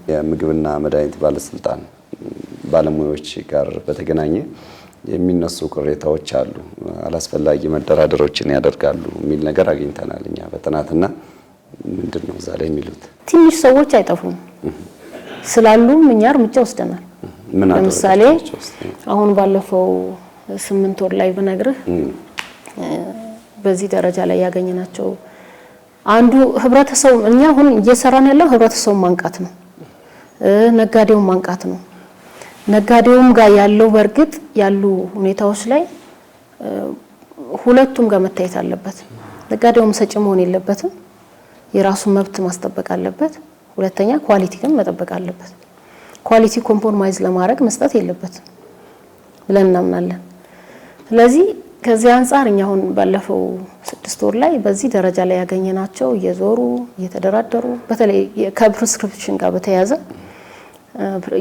የምግብና መድኃኒት ባለስልጣን ባለሙያዎች ጋር በተገናኘ የሚነሱ ቅሬታዎች አሉ። አላስፈላጊ መደራደሮችን ያደርጋሉ የሚል ነገር አግኝተናል እኛ በጥናትና ምንድነው ዛሬ የሚሉት? ትንሽ ሰዎች አይጠፉም ስላሉም እኛ እርምጃ ወስደናል። ለምሳሌ አሁን ባለፈው 8 ወር ላይ ብነግርህ በዚህ ደረጃ ላይ ያገኘናቸው አንዱ ህብረተሰቡ እኛ አሁን እየሰራን ያለው ህብረተሰቡ ማንቃት ነው፣ ነጋዴውን ማንቃት ነው። ነጋዴውም ጋር ያለው በርግጥ ያሉ ሁኔታዎች ላይ ሁለቱም ጋር መታየት አለበት። ነጋዴውም ሰጪ መሆን የለበትም፣ የራሱን መብት ማስጠበቅ አለበት። ሁለተኛ ኳሊቲ ግን መጠበቅ አለበት። ኳሊቲ ኮምፕሮማይዝ ለማድረግ መስጠት የለበትም ብለን እናምናለን። ስለዚህ ከዚህ አንፃር እኛ አሁን ባለፈው 6 ወር ላይ በዚህ ደረጃ ላይ ያገኘናቸው እየዞሩ እየተደራደሩ በተለይ ከፕሪስክሪፕሽን ጋር በተያያዘ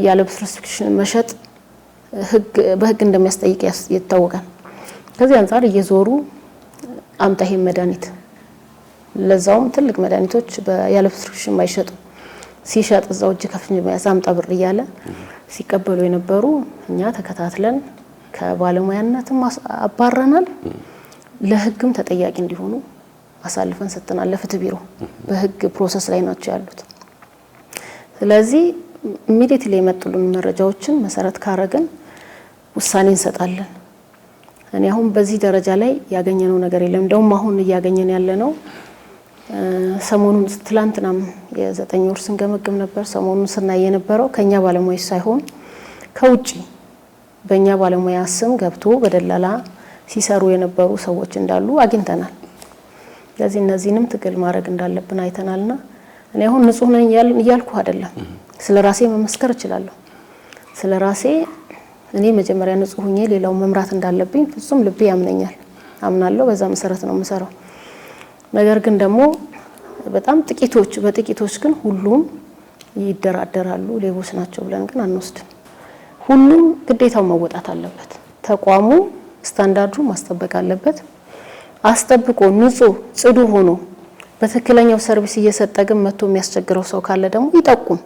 ያለ ፕሪስክሪፕሽን መሸጥ በህግ እንደሚያስጠይቅ ይታወቃል። ከዚህ አንፃር እየዞሩ አምጣ ይሄ መድኃኒት ለዛውም ትልቅ መድኃኒቶች ያለ ፕሪስክሪፕሽን ማይሸጡ ሲሸጥ እዛው እጅ ከፍንጅ መያዝ አምጣ ብር እያለ ሲቀበሉ የነበሩ እኛ ተከታትለን ከባለሙያነትም አባረናል። ለህግም ተጠያቂ እንዲሆኑ አሳልፈን ሰጥተናል ለፍትህ ቢሮ። በህግ ፕሮሰስ ላይ ናቸው ያሉት። ስለዚህ ኢሚዲየትሊ የመጡልን መረጃዎችን መሰረት ካረገን ውሳኔ እንሰጣለን። እኔ አሁን በዚህ ደረጃ ላይ ያገኘነው ነገር የለም። እንደውም አሁን እያገኘን ያለነው ሰሞኑን ትላንትናም የ9 ወር ስንገመግም ነበር። ሰሞኑን ስናይ የነበረው ከኛ ባለሙያዎች ሳይሆን ከውጪ በእኛ ባለሙያ ስም ገብቶ በደላላ ሲሰሩ የነበሩ ሰዎች እንዳሉ አግኝተናል። ስለዚህ እነዚህንም ትግል ማድረግ እንዳለብን አይተናልና እኔ አሁን ንጹህ ነኝ እያልኩ አይደለም። ስለራሴ መመስከር እችላለሁ። ስለራሴ እኔ መጀመሪያ ንጹህ ሆኜ ሌላው መምራት እንዳለብኝ ፍጹም ልቤ ያምነኛል፣ አምናለሁ። በዛ መሰረት ነው የምሰራው። ነገር ግን ደግሞ በጣም በጥቂቶች ግን ሁሉም ይደራደራሉ፣ ሌቦች ናቸው ብለን ግን አንወስድም። ሁሉም ግዴታው መወጣት አለበት። ተቋሙ ስታንዳርዱ ማስጠበቅ አለበት። አስጠብቆ ንጹህ ጽዱ ሆኖ በትክክለኛው ሰርቪስ እየሰጠ ግን መጥቶ የሚያስቸግረው ሰው ካለ ደግሞ ይጠቁም።